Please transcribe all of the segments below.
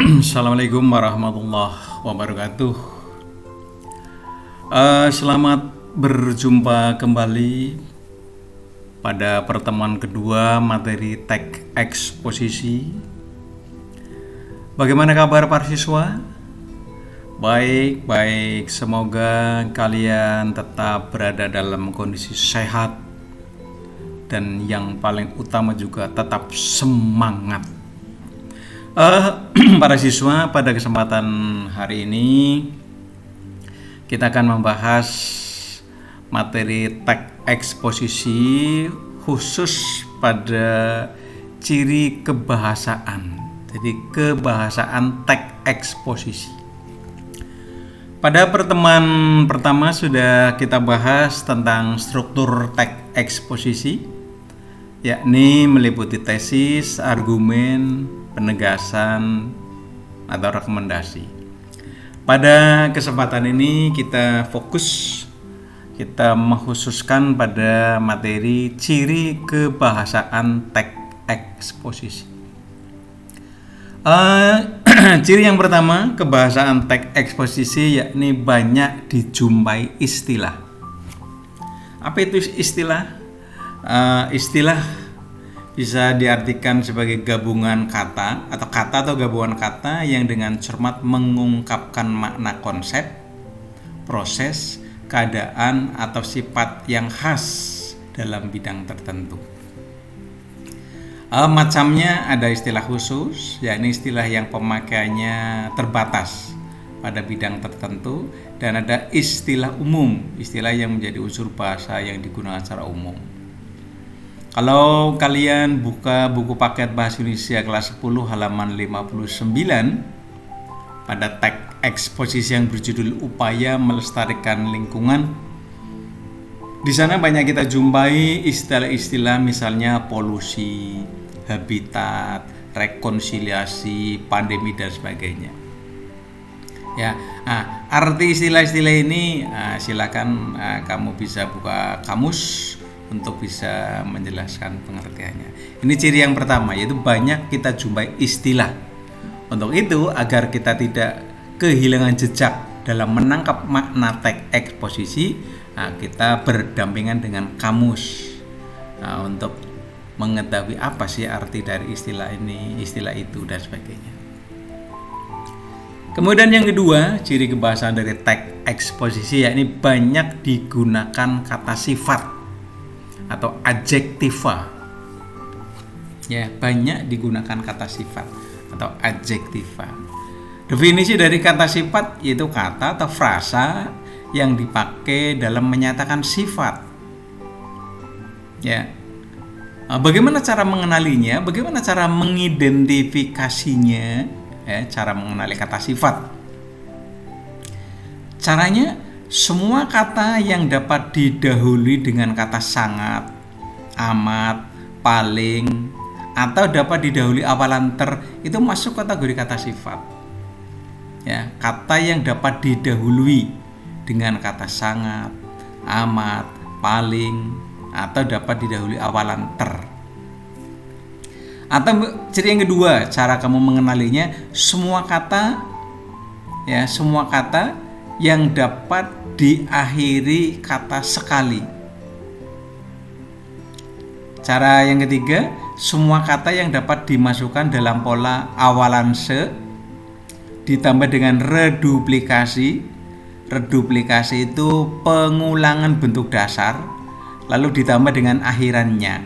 Assalamualaikum warahmatullahi wabarakatuh. Selamat berjumpa kembali pada pertemuan kedua materi teks eksposisi. Bagaimana kabar para siswa? Baik. Semoga kalian tetap berada dalam kondisi sehat dan yang paling utama juga tetap semangat. Para siswa, pada kesempatan hari ini kita akan membahas materi teks eksposisi khusus pada ciri kebahasaan. Jadi kebahasaan teks eksposisi. Pada pertemuan pertama sudah kita bahas tentang struktur teks eksposisi, yakni meliputi tesis, argumen, penegasan, atau rekomendasi. Pada kesempatan ini kita mengkhususkan pada materi ciri kebahasaan teks eksposisi. Ciri yang pertama kebahasaan teks eksposisi yakni banyak dijumpai istilah. Apa itu istilah? Istilah bisa diartikan sebagai gabungan kata atau gabungan kata yang dengan cermat mengungkapkan makna konsep, proses, keadaan atau sifat yang khas dalam bidang tertentu. Macamnya ada istilah khusus, yakni istilah yang pemakaiannya terbatas pada bidang tertentu, dan ada istilah umum, istilah yang menjadi unsur bahasa yang digunakan secara umum. Kalau kalian buka buku paket bahasa Indonesia kelas 10 halaman 59 pada teks eksposisi yang berjudul Upaya Melestarikan Lingkungan, di sana banyak kita jumpai istilah-istilah misalnya polusi, habitat, rekonsiliasi, pandemi dan sebagainya. Ya, arti istilah-istilah ini silakan kamu bisa buka kamus untuk bisa menjelaskan pengertiannya. Ini ciri yang pertama, yaitu banyak kita jumpai istilah. Untuk itu, agar kita tidak kehilangan jejak dalam menangkap makna teks eksposisi, kita berdampingan dengan kamus untuk mengetahui apa sih arti dari istilah ini, istilah itu, dan sebagainya. Kemudian yang kedua, ciri kebahasaan dari teks eksposisi yakni banyak digunakan kata sifat atau adjektiva. Ya, banyak digunakan kata sifat atau adjektiva. Definisi dari kata sifat yaitu kata atau frasa yang dipakai dalam menyatakan sifat. Ya. Bagaimana cara mengenalinya? Bagaimana cara mengidentifikasinya? Cara mengenali kata sifat. Caranya, semua kata yang dapat didahului dengan kata sangat, amat, paling, atau dapat didahului awalan ter itu masuk kategori kata sifat. Ya, kata yang dapat didahului dengan kata sangat, amat, paling, atau dapat didahului awalan ter. Atau ciri yang kedua, cara kamu mengenalinya, semua kata yang dapat diakhiri kata sekali. Cara yang ketiga, semua kata yang dapat dimasukkan dalam pola awalan se ditambah dengan reduplikasi. Reduplikasi itu pengulangan bentuk dasar lalu ditambah dengan akhirannya.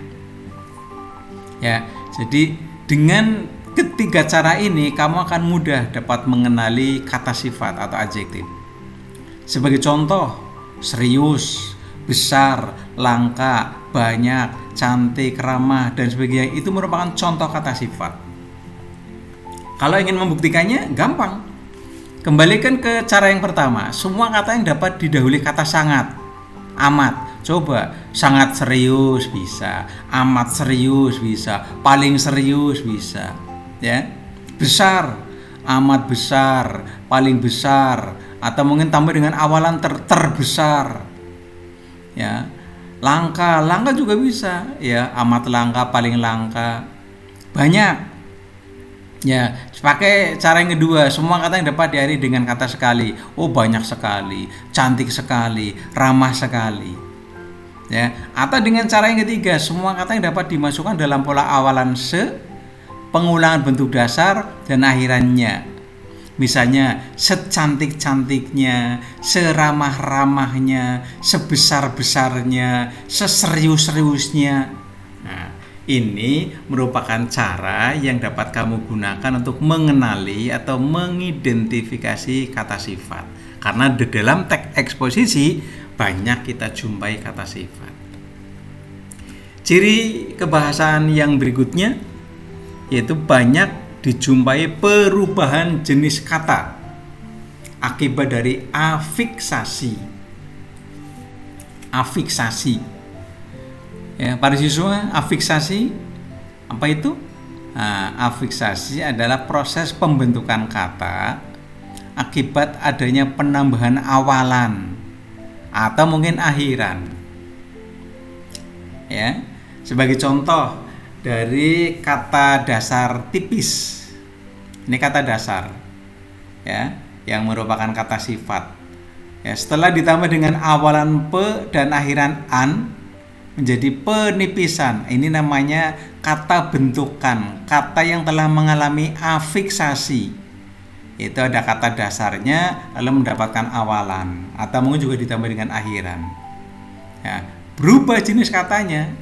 Ya, jadi dengan ketiga cara ini kamu akan mudah dapat mengenali kata sifat atau adjektif. Sebagai contoh, serius, besar, langka, banyak, cantik, ramah, dan sebagainya itu merupakan contoh kata sifat. Kalau ingin membuktikannya, gampang. Kembalikan ke cara yang pertama. Semua kata yang dapat didahului kata sangat, amat. Coba, sangat serius bisa, amat serius bisa, paling serius bisa. Ya, besar, amat besar, paling besar, atau mungkin tambah dengan awalan terbesar. Ya, langka juga bisa, ya, amat langka, paling langka. Banyak. Ya, pakai cara yang kedua, semua kata yang dapat diakhiri dengan kata sekali. Oh, banyak sekali, cantik sekali, ramah sekali. Ya, atau dengan cara yang ketiga, semua kata yang dapat dimasukkan dalam pola awalan se, pengulangan bentuk dasar dan akhirannya. Misalnya, secantik-cantiknya, seramah-ramahnya, sebesar-besarnya, seserius-seriusnya. Nah, ini merupakan cara yang dapat kamu gunakan untuk mengenali atau mengidentifikasi kata sifat. Karena di dalam teks eksposisi banyak kita jumpai kata sifat. Ciri kebahasaan yang berikutnya yaitu banyak dijumpai perubahan jenis kata akibat dari afiksasi. Ya, para siswa, afiksasi apa itu? Nah, afiksasi adalah proses pembentukan kata akibat adanya penambahan awalan atau mungkin akhiran. Ya, sebagai contoh dari kata dasar tipis. Ini kata dasar, ya, yang merupakan kata sifat. Ya, setelah ditambah dengan awalan pe dan akhiran an menjadi penipisan. Ini namanya kata bentukan, kata yang telah mengalami afiksasi. Itu ada kata dasarnya lalu mendapatkan awalan atau mungkin juga ditambah dengan akhiran. Ya, berubah jenis katanya.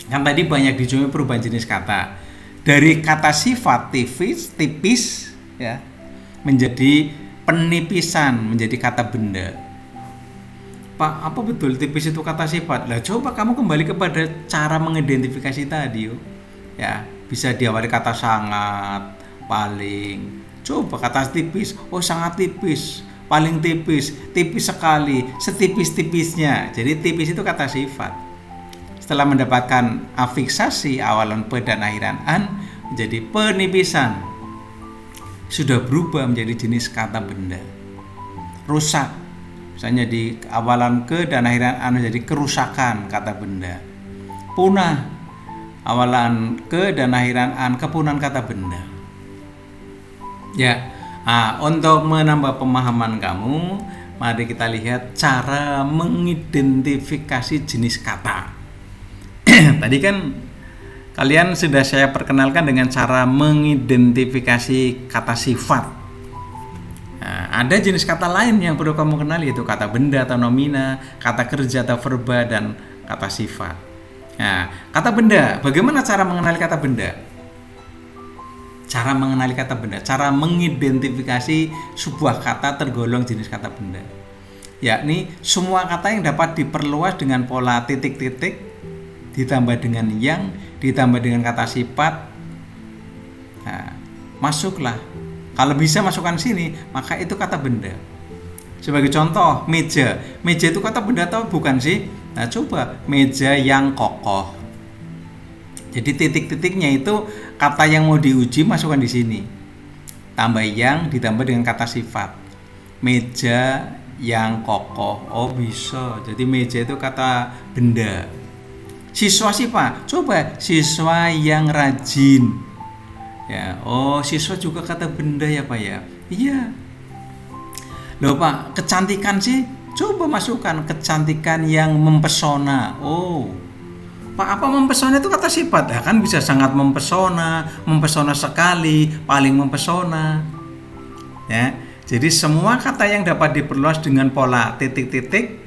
Kan tadi banyak dijumpai perubahan jenis kata dari kata sifat tipis ya menjadi penipisan, menjadi kata benda. Pak, apa betul tipis itu kata sifat? Lah coba kamu kembali kepada cara mengidentifikasi tadi, ya bisa diawali kata sangat, paling. Coba kata tipis, oh sangat tipis, paling tipis, tipis sekali, setipis-tipisnya. Jadi tipis itu kata sifat. Setelah mendapatkan afiksasi awalan pe dan akhiran an menjadi penipisan, sudah berubah menjadi jenis kata benda. Rusak, misalnya di awalan ke dan akhiran an menjadi kerusakan kata benda. Punah, awalan ke dan akhiran an kepunahan kata benda. Ya, untuk menambah pemahaman kamu, mari kita lihat cara mengidentifikasi jenis kata. Tadi kan kalian sudah saya perkenalkan dengan cara mengidentifikasi kata sifat. Nah, ada jenis kata lain yang perlu kamu kenali, yaitu kata benda atau nomina, kata kerja atau verba, dan kata sifat. Nah, kata benda, bagaimana cara mengenali kata benda? Cara mengenali kata benda, cara mengidentifikasi sebuah kata tergolong jenis kata benda. Yakni semua kata yang dapat diperluas dengan pola titik-titik ditambah dengan yang, ditambah dengan kata sifat. Nah, masuklah. Kalau bisa masukkan sini, maka itu kata benda. Sebagai contoh, meja. Meja itu kata benda atau bukan sih? Nah, coba meja yang kokoh. Jadi titik-titiknya itu kata yang mau diuji masukkan di sini. Tambah yang ditambah dengan kata sifat. Meja yang kokoh. Oh, bisa. Jadi meja itu kata benda. Siswa Pak, coba siswa yang rajin. Ya, oh siswa juga kata benda ya Pak ya. Iya. Loh Pak, kecantikan sih, coba masukkan kecantikan yang mempesona. Oh, Pak, apa mempesona itu kata sifat? Ya kan bisa sangat mempesona, mempesona sekali, paling mempesona. Ya, jadi semua kata yang dapat diperluas dengan pola titik-titik,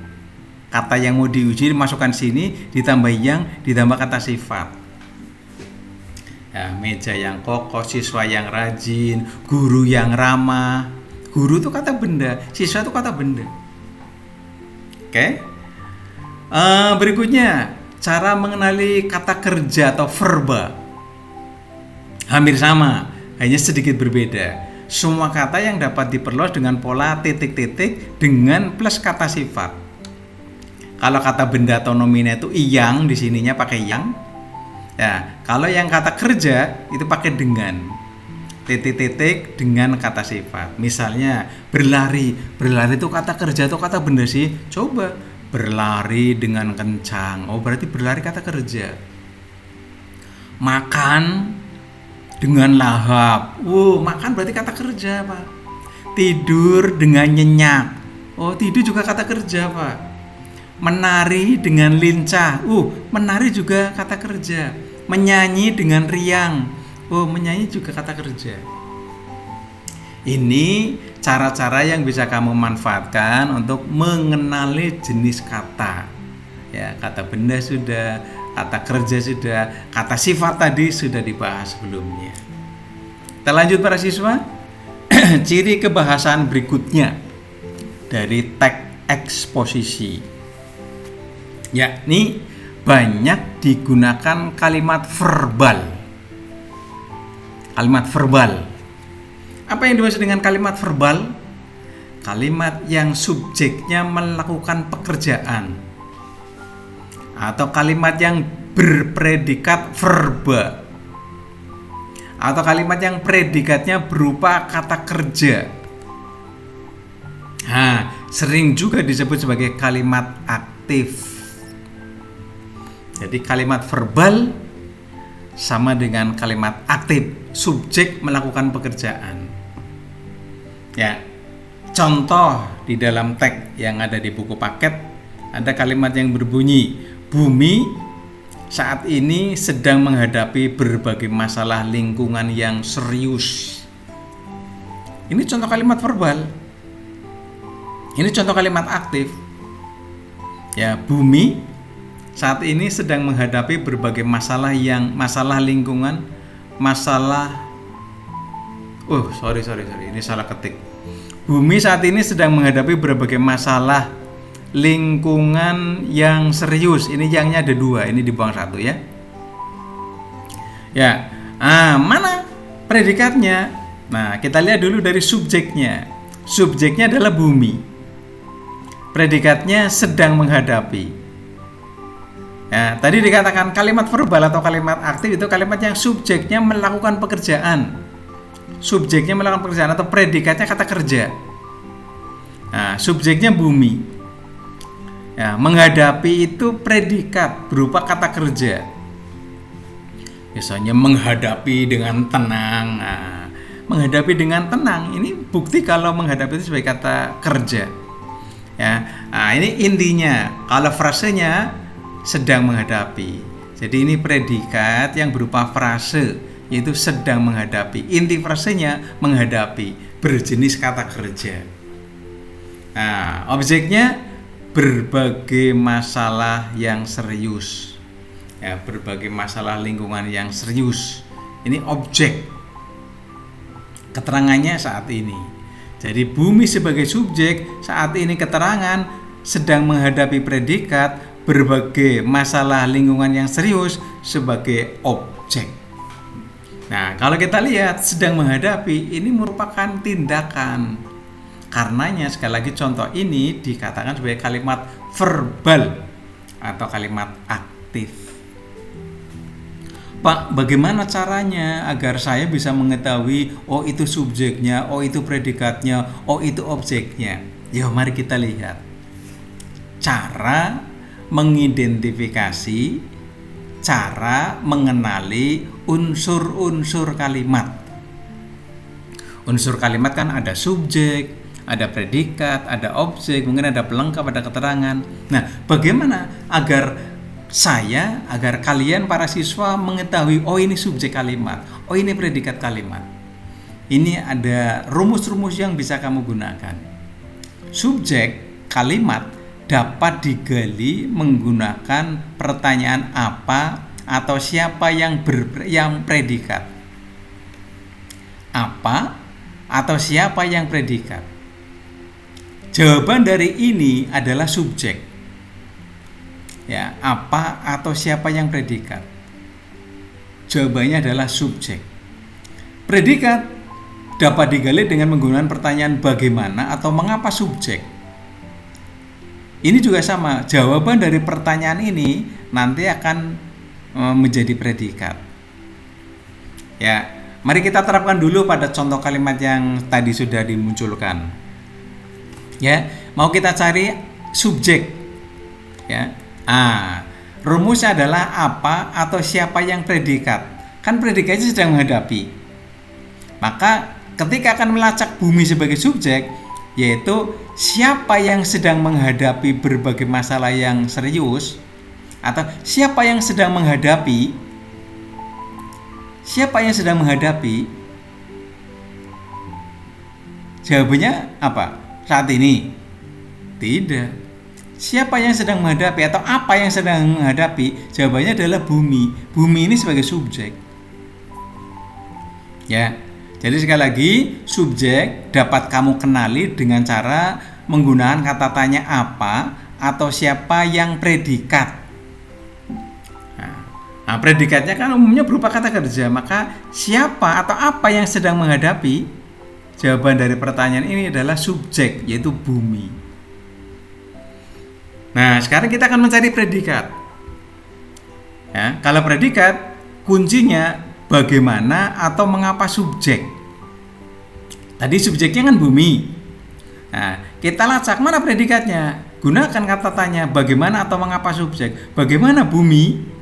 kata yang mau diuji dimasukkan sini, ditambah yang, ditambah kata sifat. Ya, meja yang kokoh, siswa yang rajin, guru yang ramah. Guru itu kata benda, siswa itu kata benda. Oke. Berikutnya, cara mengenali kata kerja atau verba. Hampir sama, hanya sedikit berbeda. Semua kata yang dapat diperluas dengan pola titik-titik dengan plus kata sifat. Kalau kata benda atau nomina itu yang, di sininya pakai yang. Ya, kalau yang kata kerja itu pakai dengan. Titik-titik dengan kata sifat. Misalnya berlari. Berlari itu kata kerja atau kata benda sih? Coba berlari dengan kencang. Oh, berarti berlari kata kerja. Makan dengan lahap. Makan berarti kata kerja, Pak. Tidur dengan nyenyak. Tidur juga kata kerja, Pak. Menari dengan lincah. Menari juga kata kerja. Menyanyi dengan riang. Menyanyi juga kata kerja. Ini cara-cara yang bisa kamu manfaatkan untuk mengenali jenis kata. Ya, kata benda sudah, kata kerja sudah, kata sifat tadi sudah dibahas sebelumnya. Kita lanjut para siswa. Ciri kebahasaan berikutnya dari teks eksposisi. Yakni banyak digunakan kalimat verbal. Kalimat verbal. Apa yang dimaksud dengan kalimat verbal? Kalimat yang subjeknya melakukan pekerjaan, atau kalimat yang berpredikat verba, atau kalimat yang predikatnya berupa kata kerja. Sering juga disebut sebagai kalimat aktif. Jadi kalimat verbal sama dengan kalimat aktif, subjek melakukan pekerjaan. Ya, contoh di dalam teks yang ada di buku paket ada kalimat yang berbunyi, bumi saat ini sedang menghadapi berbagai masalah lingkungan yang serius. Ini contoh kalimat verbal. Ini contoh kalimat aktif. Ya, bumi saat ini sedang menghadapi berbagai masalah lingkungan, ini salah ketik. Bumi saat ini sedang menghadapi berbagai masalah lingkungan yang serius. Ini yangnya ada 2, ini dibuang 1 ya. Ya, mana predikatnya? Nah, kita lihat dulu dari subjeknya. Subjeknya adalah bumi. Predikatnya sedang menghadapi. Ya, tadi dikatakan kalimat verbal atau kalimat aktif itu kalimat yang subjeknya melakukan pekerjaan. Subjeknya melakukan pekerjaan atau predikatnya kata kerja. Nah, subjeknya bumi. Ya, menghadapi itu predikat berupa kata kerja. Misalnya menghadapi dengan tenang. Menghadapi dengan tenang ini bukti kalau menghadapi itu sebagai kata kerja. Ya, ini intinya. Kalau frasenya sedang menghadapi. Jadi ini predikat yang berupa frase, yaitu sedang menghadapi. Inti frasenya menghadapi, berjenis kata kerja. Objeknya berbagai masalah yang serius. Ya, berbagai masalah lingkungan yang serius. Ini objek. Keterangannya saat ini. Jadi bumi sebagai subjek, saat ini keterangan sedang menghadapi predikat berbagai masalah lingkungan yang serius sebagai objek. Nah, kalau kita lihat sedang menghadapi ini merupakan tindakan. Karenanya sekali lagi contoh ini dikatakan sebagai kalimat verbal atau kalimat aktif. Pak, bagaimana caranya agar saya bisa mengetahui itu subjeknya, itu predikatnya, itu objeknya? Ya, mari kita lihat. Cara mengidentifikasi, cara mengenali unsur-unsur kalimat. Unsur kalimat kan ada subjek, ada predikat, ada objek, mungkin ada pelengkap, ada keterangan. Nah, bagaimana agar kalian para siswa mengetahui ini subjek kalimat, ini predikat kalimat. Ini ada rumus-rumus yang bisa kamu gunakan. Subjek kalimat dapat digali menggunakan pertanyaan apa atau siapa yang predikat. Apa atau siapa yang predikat? Jawaban dari ini adalah subjek. Ya, apa atau siapa yang predikat? Jawabannya adalah subjek. Predikat dapat digali dengan menggunakan pertanyaan bagaimana atau mengapa subjek. Ini juga sama, jawaban dari pertanyaan ini nanti akan menjadi predikat. Ya, mari kita terapkan dulu pada contoh kalimat yang tadi sudah dimunculkan. Ya, mau kita cari subjek. Ya. Rumusnya adalah apa atau siapa yang predikat. Kan predikatnya sedang menghadapi. Maka ketika akan melacak bumi sebagai subjek, yaitu siapa yang sedang menghadapi berbagai masalah yang serius, atau siapa yang sedang menghadapi, jawabannya apa? Saat ini? Tidak. Siapa yang sedang menghadapi atau apa yang sedang menghadapi? Jawabannya adalah bumi. Bumi ini sebagai subjek. Ya. Jadi sekali lagi, subjek dapat kamu kenali dengan cara menggunakan kata tanya apa atau siapa yang predikat. Nah, predikatnya kan umumnya berupa kata kerja, maka siapa atau apa yang sedang menghadapi? Jawaban dari pertanyaan ini adalah subjek, yaitu bumi. Nah, sekarang kita akan mencari predikat. Ya, kalau predikat, kuncinya bagaimana atau mengapa subjek. Tadi subjeknya kan bumi. Nah, kita lacak mana predikatnya. Gunakan kata tanya bagaimana atau mengapa subjek. Bagaimana bumi?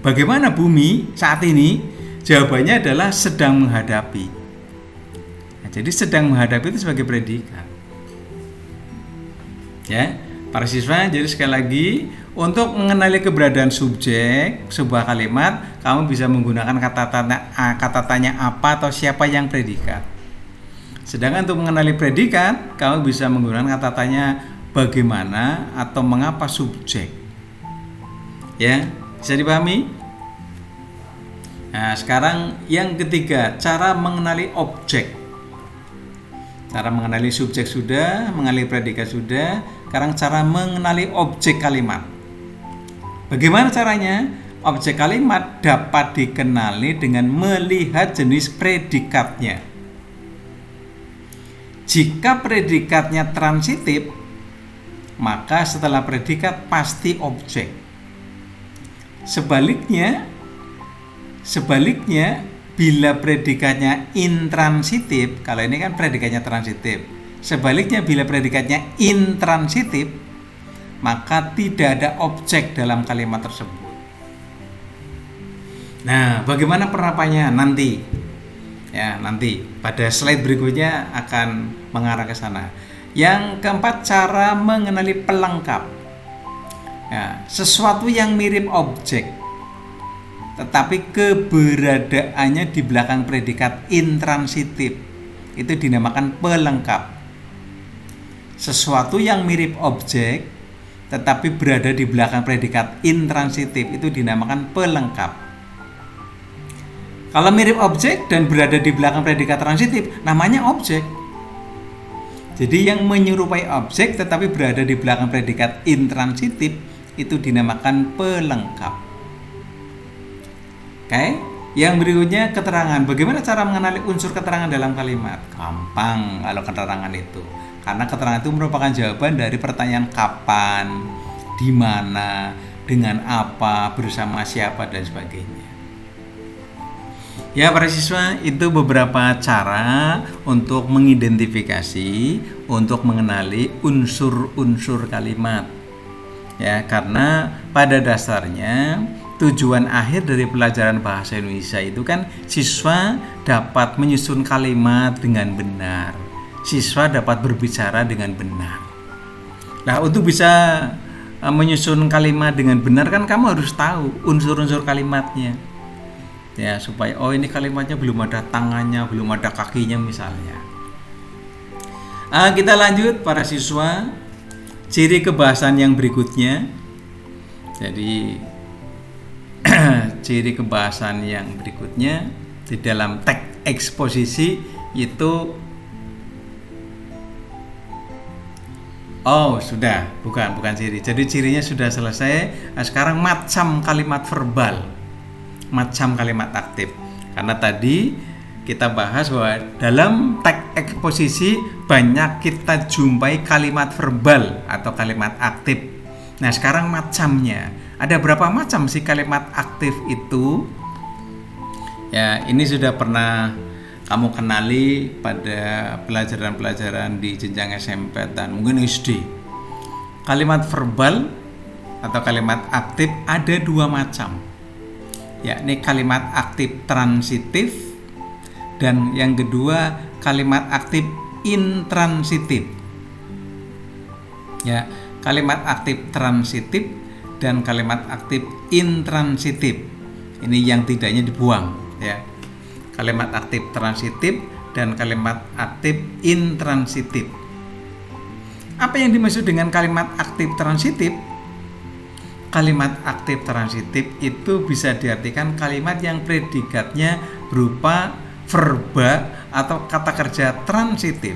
Bagaimana bumi saat ini? Jawabannya adalah sedang menghadapi. Nah, jadi sedang menghadapi itu sebagai predikat. Ya, para siswa, jadi sekali lagi untuk mengenali keberadaan subjek sebuah kalimat, kamu bisa menggunakan kata tanya apa atau siapa yang predikat. Sedangkan untuk mengenali predikat, kamu bisa menggunakan kata tanya bagaimana atau mengapa subjek. Ya, bisa dipahami? Nah, sekarang yang ketiga, cara mengenali objek. Cara mengenali subjek sudah, mengenali predikat sudah, sekarang cara mengenali objek kalimat. Bagaimana caranya? Objek kalimat dapat dikenali dengan melihat jenis predikatnya. Jika predikatnya transitif, maka setelah predikat pasti objek. Sebaliknya, bila predikatnya intransitif, kalau ini kan predikatnya transitif. Sebaliknya, bila predikatnya intransitif, maka tidak ada objek dalam kalimat tersebut. Nah, bagaimana penerapannya nanti? Ya, nanti pada slide berikutnya akan mengarah ke sana. Yang keempat, cara mengenali pelengkap. Ya, sesuatu yang mirip objek, tetapi keberadaannya di belakang predikat intransitif, itu dinamakan pelengkap. Sesuatu yang mirip objek, tetapi berada di belakang predikat intransitif, itu dinamakan pelengkap. Kalau mirip objek dan berada di belakang predikat transitif, namanya objek. Jadi yang menyerupai objek tetapi berada di belakang predikat intransitif, itu dinamakan pelengkap. Oke, yang berikutnya keterangan. Bagaimana cara mengenali unsur keterangan dalam kalimat? Gampang kalau keterangan itu. Karena keterangan itu merupakan jawaban dari pertanyaan kapan, di mana, dengan apa, bersama siapa, dan sebagainya. Ya, para siswa, itu beberapa cara untuk mengidentifikasi, untuk mengenali unsur-unsur kalimat. Ya, karena pada dasarnya tujuan akhir dari pelajaran bahasa Indonesia itu kan siswa dapat menyusun kalimat dengan benar. Siswa dapat berbicara dengan benar. Nah, untuk bisa menyusun kalimat dengan benar kan kamu harus tahu unsur-unsur kalimatnya. Ya, supaya ini kalimatnya belum ada tangannya, belum ada kakinya misalnya. Kita lanjut para siswa, ciri kebahasan yang berikutnya. Jadi ciri kebahasan yang berikutnya di dalam teks eksposisi itu sudah, bukan ciri. Jadi cirinya sudah selesai. Nah, sekarang macam kalimat verbal, macam kalimat aktif. Karena tadi kita bahas bahwa dalam teks eksposisi banyak kita jumpai kalimat verbal atau kalimat aktif. Nah, sekarang macamnya. Ada berapa macam sih kalimat aktif itu? Ya, ini sudah pernah kamu kenali pada pelajaran-pelajaran di jenjang SMP dan mungkin SD. Kalimat verbal atau kalimat aktif ada dua macam. yakni kalimat aktif transitif, dan yang kedua kalimat aktif intransitif. Ya, kalimat aktif transitif dan kalimat aktif intransitif. Ini yang tidaknya dibuang, ya. Kalimat aktif transitif dan kalimat aktif intransitif. Apa yang dimaksud dengan kalimat aktif transitif? Kalimat aktif transitif itu bisa diartikan kalimat yang predikatnya berupa verba atau kata kerja transitif.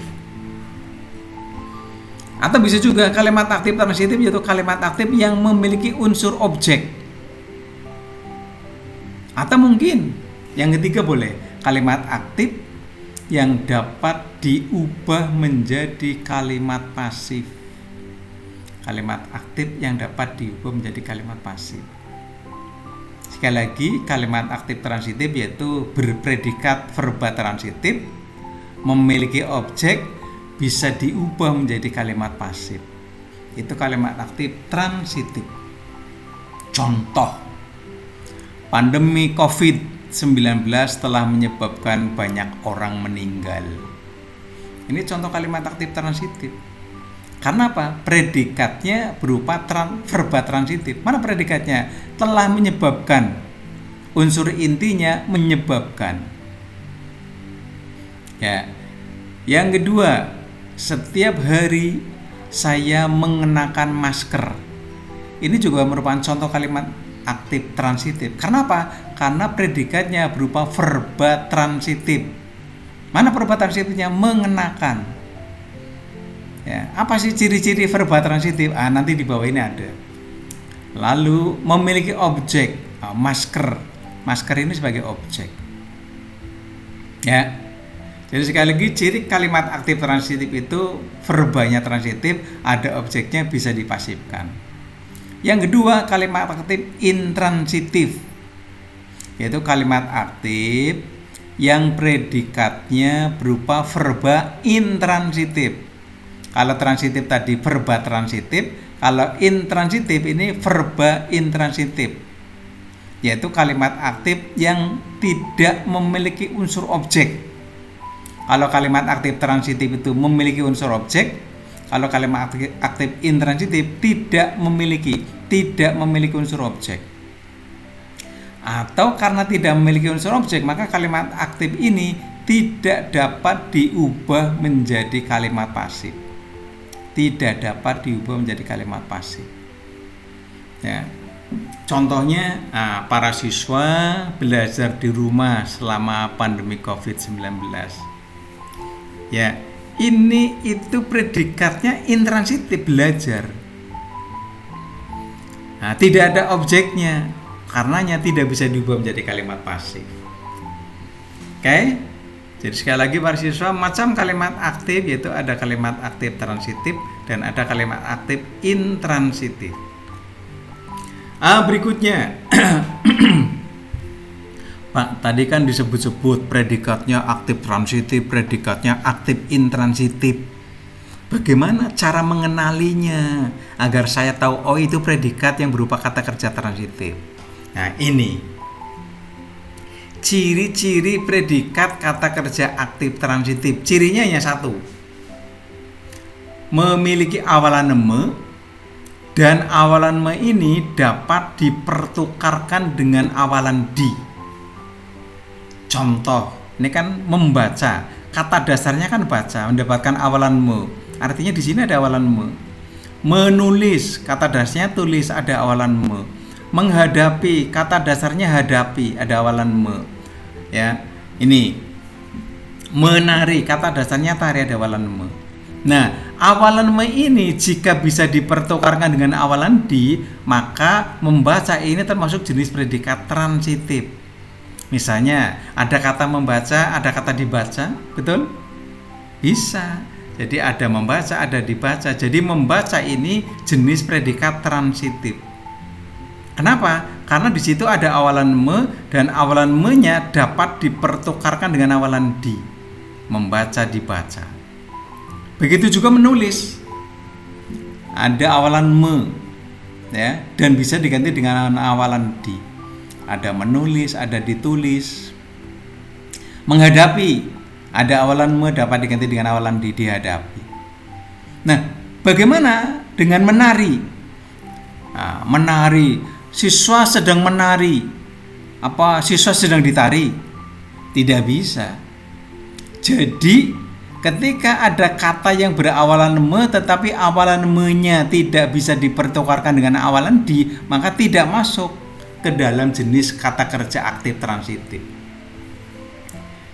Atau bisa juga kalimat aktif transitif yaitu kalimat aktif yang memiliki unsur objek. Atau mungkin yang ketiga boleh, kalimat aktif yang dapat diubah menjadi kalimat pasif. Kalimat aktif yang dapat diubah menjadi kalimat pasif. Sekali lagi, kalimat aktif transitif yaitu berpredikat verba transitif, memiliki objek, bisa diubah menjadi kalimat pasif. Itu kalimat aktif transitif. Contoh, pandemi COVID-19 telah menyebabkan banyak orang meninggal. Ini contoh kalimat aktif transitif. Karena apa? Predikatnya berupa verba transitif. Mana predikatnya? Telah menyebabkan. Unsur intinya menyebabkan. Ya. Yang kedua, setiap hari saya mengenakan masker. Ini juga merupakan contoh kalimat aktif transitif. Karena apa? Karena predikatnya berupa verba transitif. Mana verba transitifnya? Mengenakan. Ya, apa sih ciri-ciri verba transitif? Nanti di bawah ini ada. Lalu memiliki objek, masker. Masker ini sebagai objek. Ya. Jadi sekali lagi ciri kalimat aktif transitif itu verbanya transitif, ada objeknya, bisa dipasifkan. Yang kedua, kalimat aktif intransitif. Yaitu kalimat aktif yang predikatnya berupa verba intransitif. Kalau transitif tadi verba transitif, kalau intransitif ini verba intransitif. Yaitu kalimat aktif yang tidak memiliki unsur objek. Kalau kalimat aktif transitif itu memiliki unsur objek, kalau kalimat aktif intransitif tidak memiliki unsur objek. Atau karena tidak memiliki unsur objek, maka kalimat aktif ini tidak dapat diubah menjadi kalimat pasif. Tidak dapat diubah menjadi kalimat pasif. Ya. Contohnya, para siswa belajar di rumah selama pandemi COVID-19. Ya, ini itu predikatnya intransitif, belajar. Tidak ada objeknya, karenanya tidak bisa diubah menjadi kalimat pasif. Oke? Jadi sekali lagi para siswa, macam kalimat aktif yaitu ada kalimat aktif transitif dan ada kalimat aktif intransitif. Berikutnya, Pak, tadi kan disebut-sebut predikatnya aktif transitif, predikatnya aktif intransitif. Bagaimana cara mengenalinya agar saya tahu itu predikat yang berupa kata kerja transitif? Nah, ini ciri-ciri predikat kata kerja aktif transitif. Cirinya hanya satu. Memiliki awalan me, dan awalan me ini dapat dipertukarkan dengan awalan di. Contoh, ini kan membaca. Kata dasarnya kan baca, mendapatkan awalan me. Artinya di sini ada awalan me. Menulis, kata dasarnya tulis, ada awalan me. Menghadapi, kata dasarnya hadapi, ada awalan me. Ya, ini menari, kata dasarnya tari, ada awalan me. Nah, awalan me ini jika bisa dipertukarkan dengan awalan di, maka membaca ini termasuk jenis predikat transitif. Misalnya ada kata membaca, ada kata dibaca, betul? Bisa. Jadi ada membaca, ada dibaca. Jadi membaca ini jenis predikat transitif. Kenapa? Karena di situ ada awalan me dan awalan me-nya dapat dipertukarkan dengan awalan di. Membaca, dibaca. Begitu juga menulis. Ada awalan me, ya, dan bisa diganti dengan awalan di. ada menulis, ada ditulis. Menghadapi, ada awalan me dapat diganti dengan awalan dihadapi. Nah, bagaimana dengan menari? Nah, menari, siswa sedang menari, apa siswa sedang ditari? Tidak bisa. Jadi ketika ada kata yang berawalan me tetapi awalan me-nya tidak bisa dipertukarkan dengan awalan di, maka tidak masuk ke dalam jenis kata kerja aktif transitif.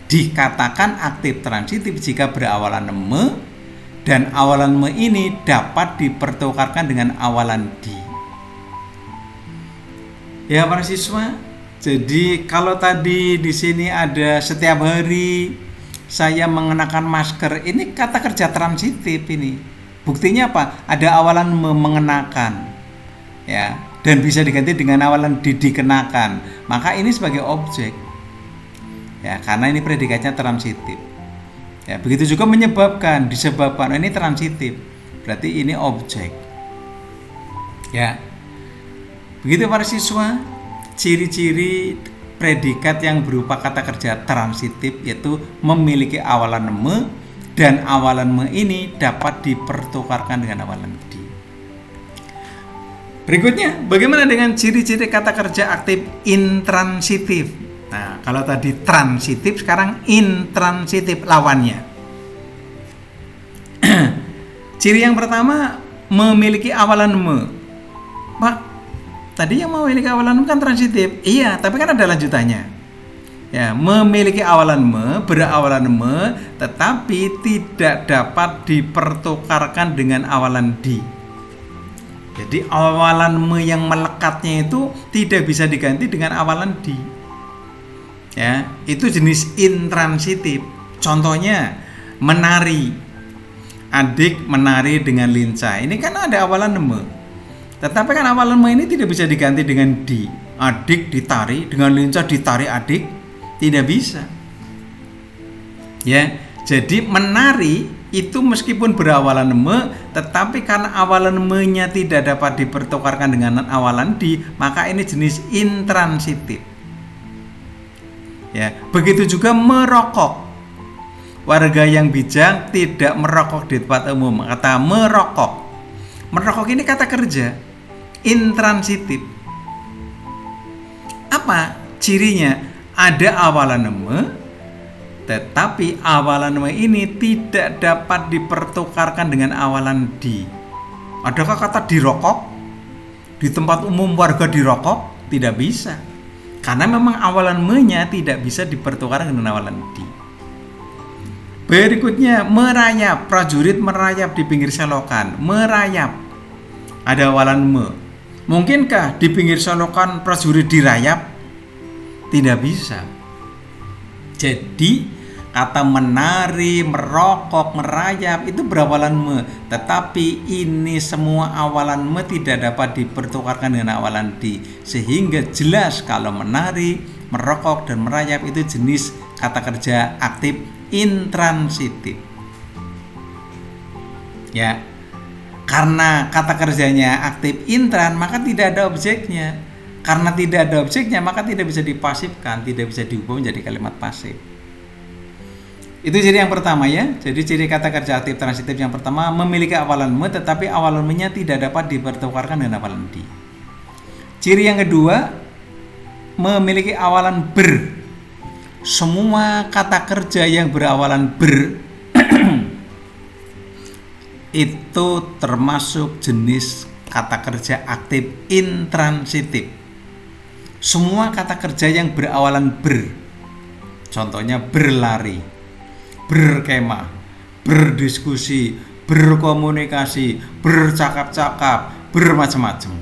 Dikatakan aktif transitif jika berawalan me dan awalan me ini dapat dipertukarkan dengan awalan di. Ya para siswa, jadi kalau tadi di sini ada setiap hari saya mengenakan masker, ini kata kerja transitif ini. Buktinya apa? Ada awalan me mengenakan. Ya, dan bisa diganti dengan awalan dikenakan. Maka ini sebagai objek. Ya, karena ini predikatnya transitif. Ya, begitu juga menyebabkan, disebabkan, ini transitif. Berarti ini objek. Ya. Begitu para siswa, ciri-ciri predikat yang berupa kata kerja transitif yaitu memiliki awalan me dan awalan me ini dapat dipertukarkan dengan awalan di. Berikutnya, bagaimana dengan ciri-ciri kata kerja aktif intransitif? Nah, kalau tadi transitif, sekarang intransitif lawannya. Ciri yang pertama, memiliki awalan me. Pak, tadi yang memiliki awalan me kan transitif. Iya, tapi kan ada lanjutannya. Ya, memiliki awalan me, berawalan me, tetapi tidak dapat dipertukarkan dengan awalan di. Jadi awalan me yang melekatnya itu tidak bisa diganti dengan awalan di. Ya, itu jenis intransitif. Contohnya menari. Adik menari dengan lincah. Ini kan ada awalan me. Tetapi kan awalan me ini tidak bisa diganti dengan di. Adik ditari dengan lincah, ditari adik, tidak bisa. Ya, jadi menari itu meskipun berawalan me, tetapi karena awalan me-nya tidak dapat dipertukarkan dengan awalan di, maka ini jenis intransitif. Ya, begitu juga merokok. Warga yang bijak tidak merokok di tempat umum. Kata merokok. Merokok ini kata kerja intransitif. Apa cirinya? Ada awalan me, tetapi awalan me ini tidak dapat dipertukarkan dengan awalan di. Adakah kata dirokok? Di tempat umum warga dirokok? Tidak bisa. Karena memang awalan me-nya tidak bisa dipertukarkan dengan awalan di. Berikutnya, merayap. Prajurit merayap di pinggir selokan. Merayap. Ada awalan me. Mungkinkah di pinggir selokan prajurit dirayap? Tidak bisa. Jadi, kata menari, merokok, merayap itu berawalan me. Tetapi ini semua awalan me tidak dapat dipertukarkan dengan awalan di. Sehingga jelas kalau menari, merokok, dan merayap itu jenis kata kerja aktif intransitif. Ya, karena kata kerjanya aktif intran, maka tidak ada objeknya. Karena tidak ada objeknya, maka tidak bisa dipasifkan, tidak bisa diubah menjadi kalimat pasif. Itu ciri yang pertama ya. Jadi ciri kata kerja aktif transitif yang pertama, memiliki awalan me tetapi awalan me-nya tidak dapat dipertukarkan dengan awalan di. Ciri yang kedua, memiliki awalan ber. Semua kata kerja yang berawalan ber itu termasuk jenis kata kerja aktif intransitif. Semua kata kerja yang berawalan ber. Contohnya berlari, berkemah, berdiskusi, berkomunikasi, bercakap-cakap, bermacam-macam.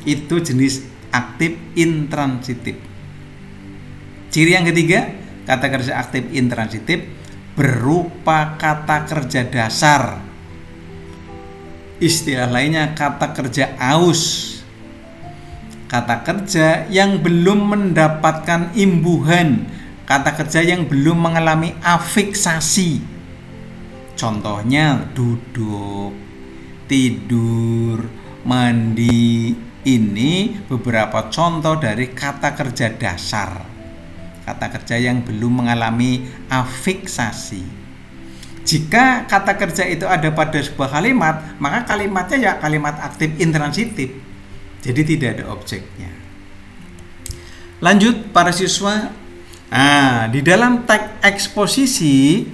Itu jenis aktif intransitif. Ciri yang ketiga, kata kerja aktif intransitif berupa kata kerja dasar. Istilah lainnya kata kerja aus. Kata kerja yang belum mendapatkan imbuhan, kata kerja yang belum mengalami afiksasi. Contohnya duduk, tidur, mandi, Ini beberapa contoh dari kata kerja dasar. Kata kerja yang belum mengalami afiksasi. Jika kata kerja itu ada pada sebuah kalimat, maka kalimatnya ya kalimat aktif intransitif. Jadi tidak ada objeknya. Lanjut para siswa. Di dalam teks eksposisi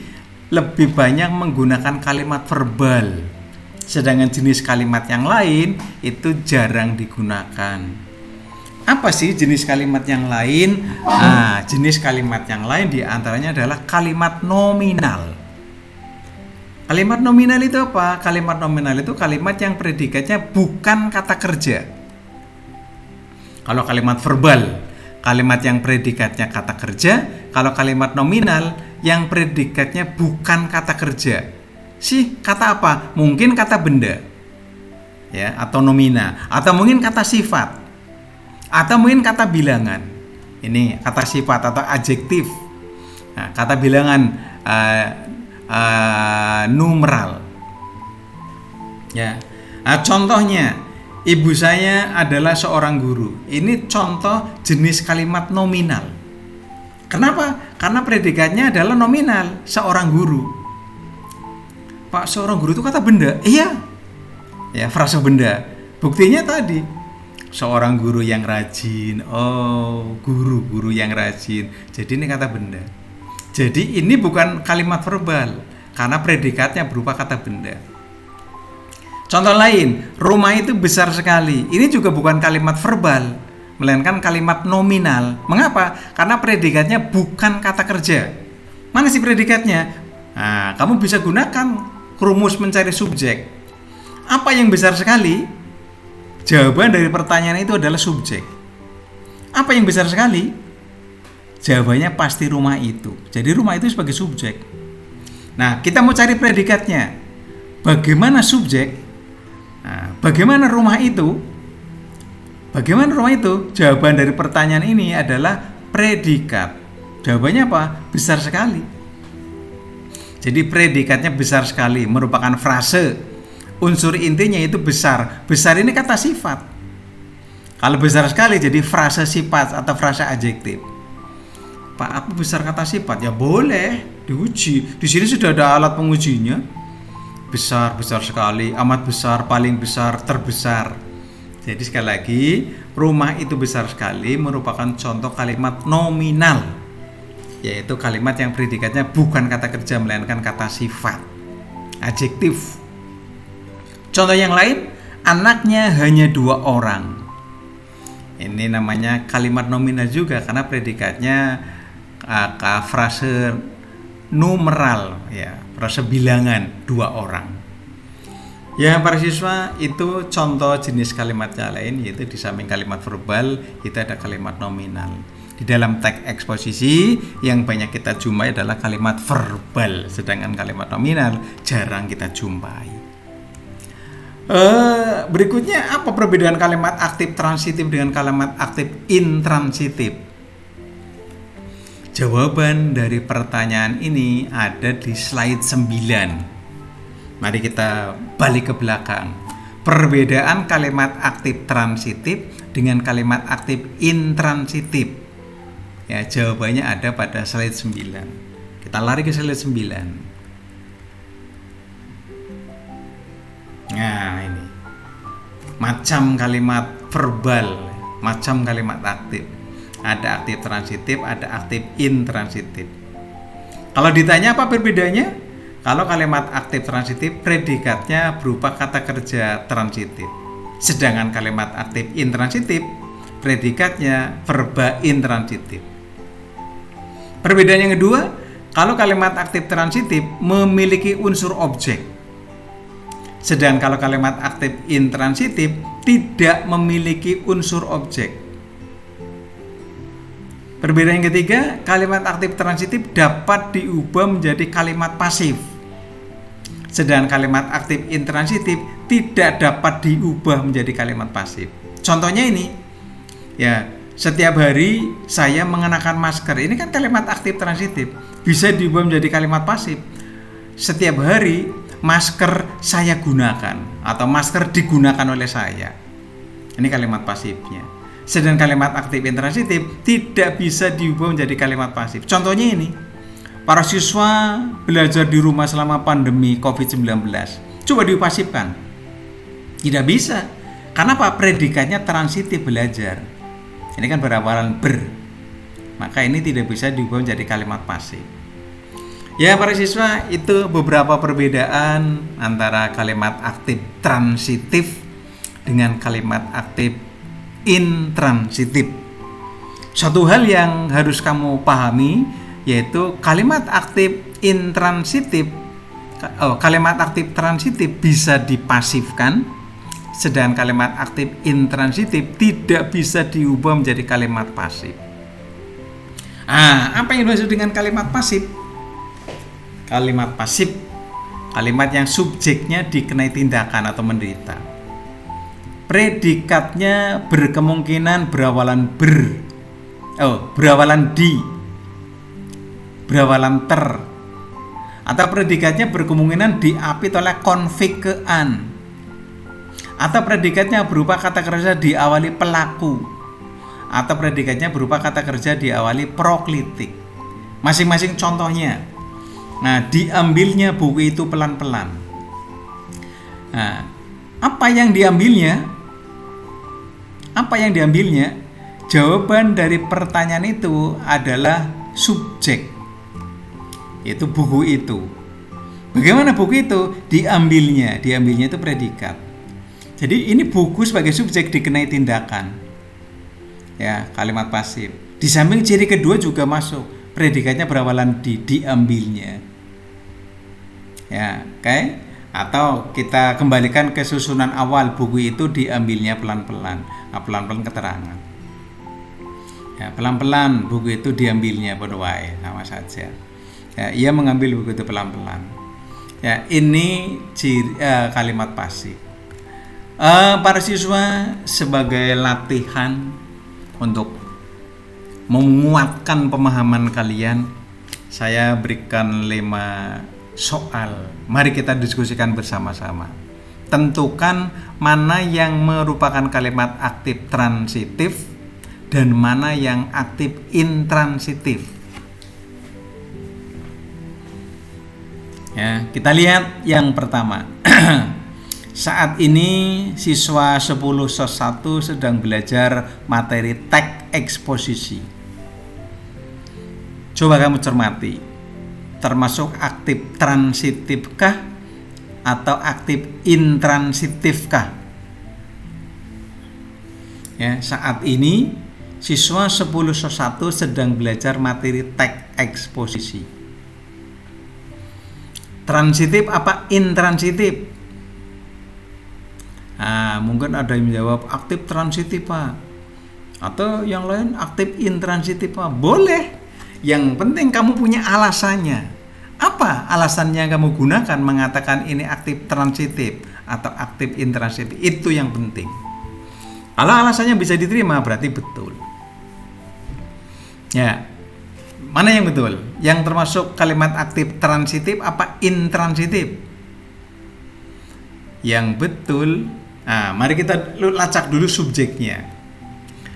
lebih banyak menggunakan kalimat verbal. Sedangkan jenis kalimat yang lain itu jarang digunakan. Apa sih jenis kalimat yang lain? Jenis kalimat yang lain diantaranya adalah kalimat nominal. Kalimat nominal itu apa? Kalimat nominal itu kalimat yang predikatnya bukan kata kerja. Kalau kalimat verbal, kalimat yang predikatnya kata kerja. Kalau kalimat nominal, yang predikatnya bukan kata kerja. Kata apa? Mungkin kata benda, ya, atau nomina, atau mungkin kata sifat, atau mungkin kata bilangan. Ini kata sifat atau adjektif. Kata bilangan numeral. Ya. Contohnya, ibu saya adalah seorang guru. Ini contoh jenis kalimat nominal. Kenapa? Karena predikatnya adalah nominal, seorang guru. Pak, seorang guru itu kata benda. Iya. Ya, frase benda. Buktinya tadi, seorang guru yang rajin. Guru yang rajin. Jadi ini kata benda. Jadi ini bukan kalimat verbal karena predikatnya berupa kata benda. Contoh lain, rumah itu besar sekali. Ini juga bukan kalimat verbal, melainkan kalimat nominal. Mengapa? Karena predikatnya bukan kata kerja. Mana sih predikatnya? Kamu bisa gunakan rumus mencari subjek. Apa yang besar sekali? Jawaban dari pertanyaan itu adalah subjek. Apa yang besar sekali? Jawabannya pasti rumah itu. Jadi rumah itu sebagai subjek. Nah, kita mau cari predikatnya. Bagaimana subjek? Bagaimana rumah itu? Bagaimana rumah itu? Jawaban dari pertanyaan ini adalah predikat. Jawabannya apa? Besar sekali. Jadi predikatnya besar sekali, merupakan frase. Unsur intinya itu besar. Besar ini kata sifat. Kalau besar sekali jadi frase sifat atau frase adjektif. Pak, apa besar kata sifat? Ya boleh diuji. Di sini sudah ada alat pengujinya. Besar, besar sekali, amat besar, paling besar, terbesar. Jadi sekali lagi, rumah itu besar sekali merupakan contoh kalimat nominal, yaitu kalimat yang predikatnya bukan kata kerja melainkan kata sifat, adjektif. Contoh yang lain, anaknya hanya 2 orang. Ini namanya kalimat nominal juga karena predikatnya frase numeral, ya, frase bilangan 2 orang. Ya, para siswa, itu contoh jenis kalimatnya lain, yaitu di samping kalimat verbal itu ada kalimat nominal. Di dalam teks eksposisi yang banyak kita jumpai adalah kalimat verbal, sedangkan kalimat nominal jarang kita jumpai. Berikutnya, apa perbedaan kalimat aktif transitif dengan kalimat aktif intransitif? Jawaban dari pertanyaan ini ada di slide 9. Mari kita balik ke belakang. Perbedaan kalimat aktif transitif dengan kalimat aktif intransitif. Ya, jawabannya ada pada slide 9. Kita lari ke slide 9. Nah, ini. Macam kalimat verbal, macam kalimat aktif. Ada aktif transitif, ada aktif intransitif. Kalau ditanya apa perbedaannya? Kalau kalimat aktif transitif predikatnya berupa kata kerja transitif. Sedangkan kalimat aktif intransitif predikatnya verba intransitif. Perbedaan yang kedua, kalau kalimat aktif transitif memiliki unsur objek. Sedangkan kalau kalimat aktif intransitif tidak memiliki unsur objek. Perbedaan yang ketiga, kalimat aktif transitif dapat diubah menjadi kalimat pasif. Sedangkan kalimat aktif intransitif tidak dapat diubah menjadi kalimat pasif. Contohnya ini, ya, setiap hari saya mengenakan masker. Ini kan kalimat aktif transitif, bisa diubah menjadi kalimat pasif. Setiap hari masker saya gunakan atau masker digunakan oleh saya. Ini kalimat pasifnya. Sedangkan kalimat aktif intransitif tidak bisa diubah menjadi kalimat pasif. Contohnya ini, para siswa belajar di rumah selama pandemi COVID-19. Coba dipasifkan. Tidak bisa. Karena apa? Predikatnya transitif belajar. Ini kan berawalan ber. Maka ini tidak bisa diubah menjadi kalimat pasif. Ya para siswa, itu beberapa perbedaan antara kalimat aktif transitif dengan kalimat aktif intransitif. Satu hal yang harus kamu pahami yaitu kalimat aktif intransitif, kalimat aktif transitif bisa dipasifkan, sedangkan kalimat aktif intransitif tidak bisa diubah menjadi kalimat pasif. Apa yang dimaksud dengan kalimat pasif? Kalimat pasif, kalimat yang subjeknya dikenai tindakan atau menderita. Predikatnya berkemungkinan berawalan berawalan di, berawalan ter, atau predikatnya berkemungkinan diapit oleh konflik ke-an, atau predikatnya berupa kata kerja diawali pelaku, atau predikatnya berupa kata kerja diawali proklitik. Masing-masing contohnya. Nah, diambilnya buku itu pelan-pelan. Nah, apa yang diambilnya? Jawaban dari pertanyaan itu adalah subjek, yaitu buku itu. Bagaimana buku itu? Diambilnya itu predikat. Jadi ini buku sebagai subjek dikenai tindakan. Ya, kalimat pasif. Di samping ciri kedua juga masuk, predikatnya berawalan di, diambilnya. Ya, oke? Atau kita kembalikan ke susunan awal, buku itu diambilnya pelan-pelan. Pelan-pelan keterangan. Ya, pelan-pelan buku itu diambilnya, bodoh wae, sama saja. Ya, ia mengambil buku itu pelan-pelan. Ya, ini kalimat pasif. Para siswa, sebagai latihan untuk menguatkan pemahaman kalian, saya berikan 5 soal. Mari kita diskusikan bersama-sama. Tentukan mana yang merupakan kalimat aktif transitif dan mana yang aktif intransitif. Ya, kita lihat yang pertama. Saat ini siswa 10 SOS 1 sedang belajar materi teks eksposisi. Coba kamu cermati, termasuk aktif transitifkah atau aktif intransitifkah? Ya, saat ini siswa 10 SOS 1 sedang belajar materi teks eksposisi. Transitif apa intransitif? Mungkin ada yang menjawab aktif transitif Pak, atau yang lain aktif intransitif Pak. Boleh, yang penting kamu punya alasannya. Apa alasannya yang kamu gunakan mengatakan ini aktif transitif atau aktif intransitif? Itu yang penting. Kalau alasannya bisa diterima berarti betul. Ya, mana yang betul? Yang termasuk kalimat aktif transitif apa intransitif? Yang betul. Mari kita lacak dulu subjeknya.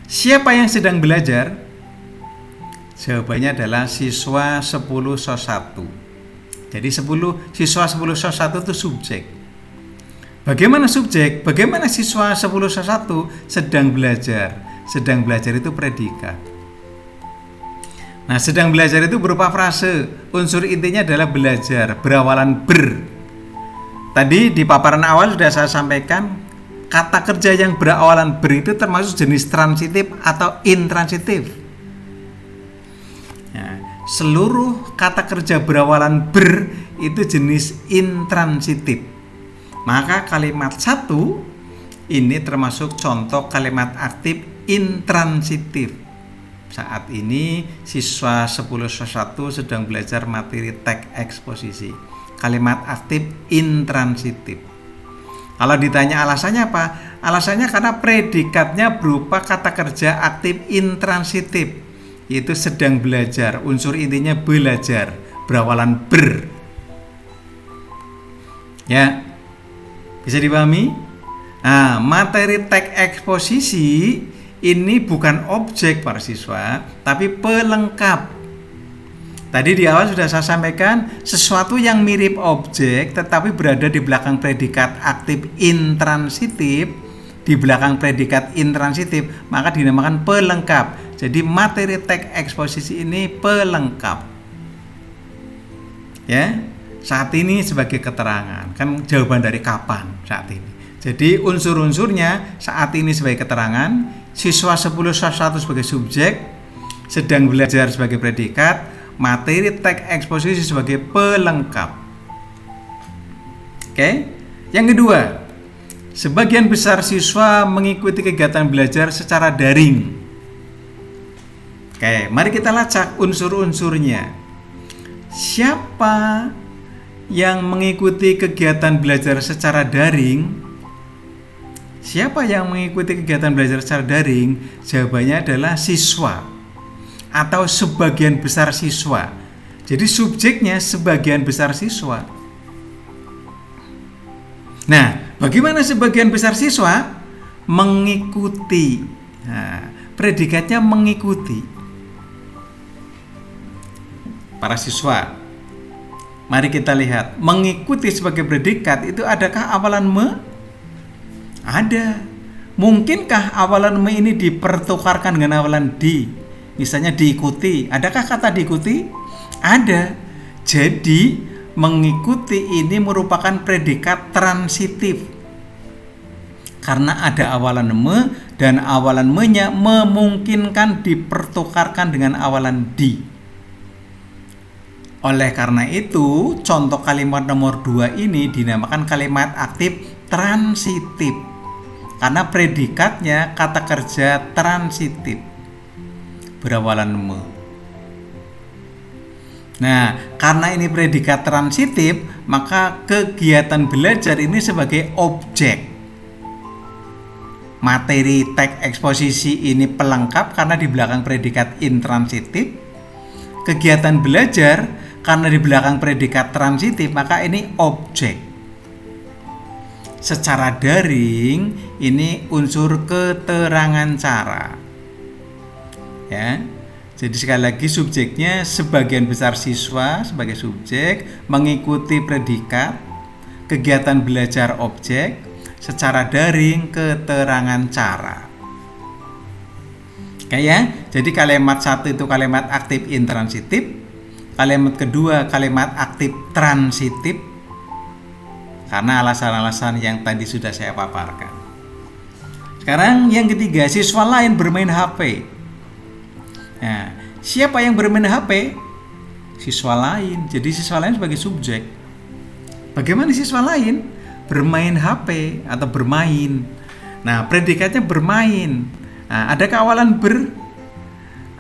Siapa yang sedang belajar? Jawabannya adalah siswa 10 SOS 1. Jadi siswa 10 SOS 1 itu subjek. Bagaimana subjek? Bagaimana siswa 10 SOS 1 sedang belajar? Sedang belajar itu predikat. Nah, sedang belajar itu berupa frase. Unsur intinya adalah belajar, berawalan ber. Tadi di paparan awal sudah saya sampaikan, kata kerja yang berawalan ber itu termasuk jenis transitif atau intransitif. Nah, seluruh kata kerja berawalan ber itu jenis intransitif. Maka kalimat 1 ini termasuk contoh kalimat aktif intransitif. Saat ini siswa 10 SOS 1 sedang belajar materi teks eksposisi. Kalimat aktif intransitif. Kalau ditanya alasannya apa? Alasannya karena predikatnya berupa kata kerja aktif intransitif, yaitu sedang belajar. Unsur intinya belajar, berawalan ber. Ya, bisa dipahami? Nah, materi teks eksposisi ini bukan objek para siswa, tapi pelengkap. Tadi di awal sudah saya sampaikan, sesuatu yang mirip objek tetapi berada di belakang predikat aktif intransitif, di belakang predikat intransitif, maka dinamakan pelengkap. Jadi materi teks eksposisi ini pelengkap. Ya, saat ini sebagai keterangan, kan jawaban dari kapan saat ini. Jadi unsur-unsurnya saat ini sebagai keterangan, siswa 10 1 sebagai subjek, sedang belajar sebagai predikat, materi teks eksposisi sebagai pelengkap. Oke. Yang kedua, sebagian besar siswa mengikuti kegiatan belajar secara daring. Oke, mari kita lacak unsur-unsurnya. Siapa yang mengikuti kegiatan belajar secara daring? Siapa yang mengikuti kegiatan belajar secara daring? Jawabannya adalah siswa atau sebagian besar siswa. Jadi subjeknya sebagian besar siswa. Nah, bagaimana sebagian besar siswa? Mengikuti. Nah, predikatnya mengikuti. Para siswa, mari kita lihat. Mengikuti sebagai predikat itu adakah awalan me? Ada. Mungkinkah awalan me ini dipertukarkan dengan awalan di? Misalnya diikuti, adakah kata diikuti? Ada. Jadi mengikuti ini merupakan predikat transitif karena ada awalan me dan awalan me-nya memungkinkan dipertukarkan dengan awalan di. Oleh karena itu, contoh kalimat nomor 2 ini dinamakan kalimat aktif transitif karena predikatnya kata kerja transitif berawalan me. Nah, karena ini predikat transitif, maka kegiatan belajar ini sebagai objek. Materi teks eksposisi ini pelengkap karena di belakang predikat intransitif. Kegiatan belajar karena di belakang predikat transitif, maka ini objek. Secara daring, ini unsur keterangan cara. Ya, jadi sekali lagi subjeknya sebagian besar siswa sebagai subjek mengikuti predikat, kegiatan belajar objek, secara daring keterangan cara. Oke ya, jadi kalimat 1 itu kalimat aktif intransitif, kalimat kedua kalimat aktif transitif karena alasan-alasan yang tadi sudah saya paparkan. Sekarang yang ketiga, siswa lain bermain HP. Nah, siapa yang bermain HP? Siswa lain. Jadi siswa lain sebagai subjek. Bagaimana siswa lain? Bermain HP atau bermain. Nah, predikatnya bermain. Nah, ada keawalan ber?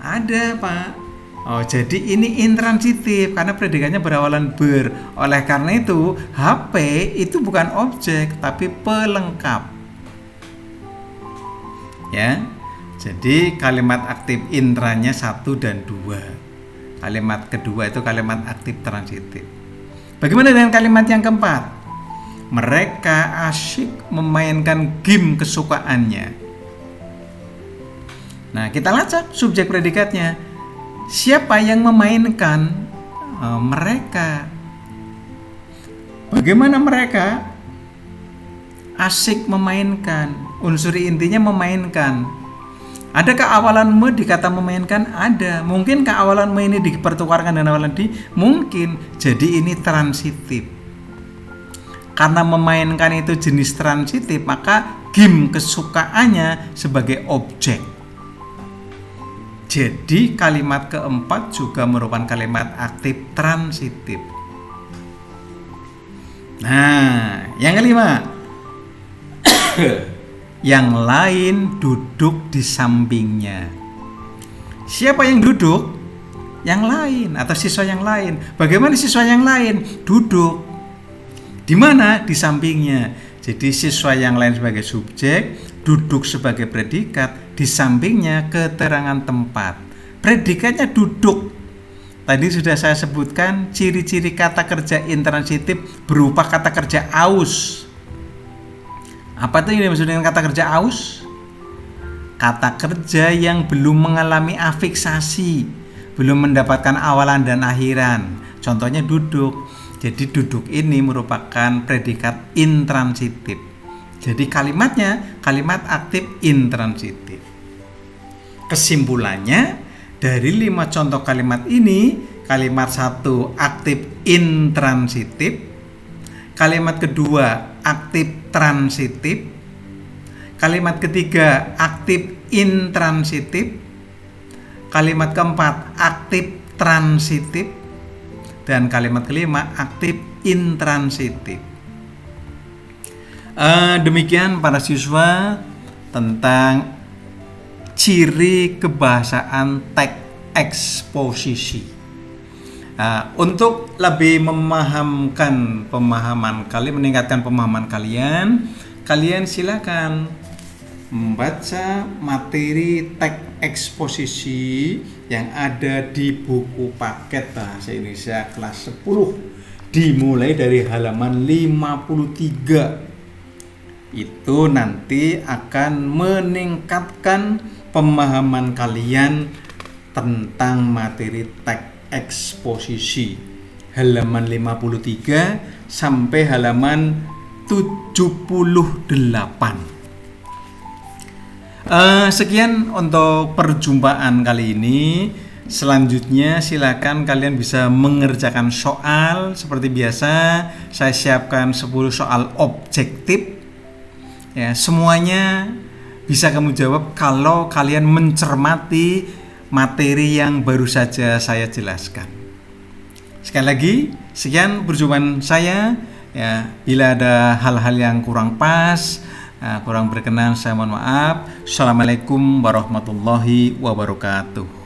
Ada, Pak. Oh, jadi ini intransitif karena predikatnya berawalan ber. Oleh karena itu, HP itu bukan objek tapi pelengkap. Ya. Jadi kalimat aktif intranya 1 dan 2. Kalimat kedua itu kalimat aktif transitif. Bagaimana dengan kalimat yang keempat? Mereka asyik memainkan game kesukaannya. Nah, kita lacak subjek predikatnya. Siapa yang memainkan? Mereka. Bagaimana mereka? Asyik memainkan. Unsur intinya memainkan. Adakah awalan me di kata memainkan? Ada. Mungkinkah awalan me ini dipertukarkan dengan awalan di? Mungkin. Jadi ini transitif. Karena memainkan itu jenis transitif, maka game kesukaannya sebagai objek. Jadi kalimat keempat juga merupakan kalimat aktif transitif. Nah, yang kelima. Yang lain duduk di sampingnya. Siapa yang duduk? Yang lain atau siswa yang lain. Bagaimana siswa yang lain? Duduk. Di mana? Di sampingnya. Jadi siswa yang lain sebagai subjek, duduk sebagai predikat, di sampingnya keterangan tempat. Predikatnya duduk. Tadi sudah saya sebutkan ciri-ciri kata kerja intransitif berupa kata kerja aus. Apa itu yang dimaksud dengan kata kerja aus? Kata kerja yang belum mengalami afiksasi, belum mendapatkan awalan dan akhiran. Contohnya duduk. Jadi duduk ini merupakan predikat intransitif. Jadi kalimatnya kalimat aktif intransitif. Kesimpulannya, dari 5 contoh kalimat ini, kalimat 1 aktif intransitif, kalimat kedua aktif transitif, kalimat ketiga aktif intransitif, kalimat keempat aktif transitif, dan kalimat kelima aktif intransitif. Demikian para siswa tentang ciri kebahasaan teks eksposisi. Untuk lebih memahamkan pemahaman kalian, meningkatkan pemahaman kalian, kalian silakan membaca materi teks eksposisi yang ada di buku paket Bahasa Indonesia kelas 10 dimulai dari halaman 53. Itu nanti akan meningkatkan pemahaman kalian tentang materi teks eksposisi halaman 53 sampai halaman 78. Sekian untuk perjumpaan kali ini. Selanjutnya silakan kalian bisa mengerjakan soal. Seperti biasa saya siapkan 10 soal objektif ya, semuanya bisa kamu jawab kalau kalian mencermati materi yang baru saja saya jelaskan. Sekali lagi, sekian perjumpaan saya ya. Bila ada hal-hal yang kurang pas, kurang berkenan, saya mohon maaf. Assalamualaikum warahmatullahi wabarakatuh.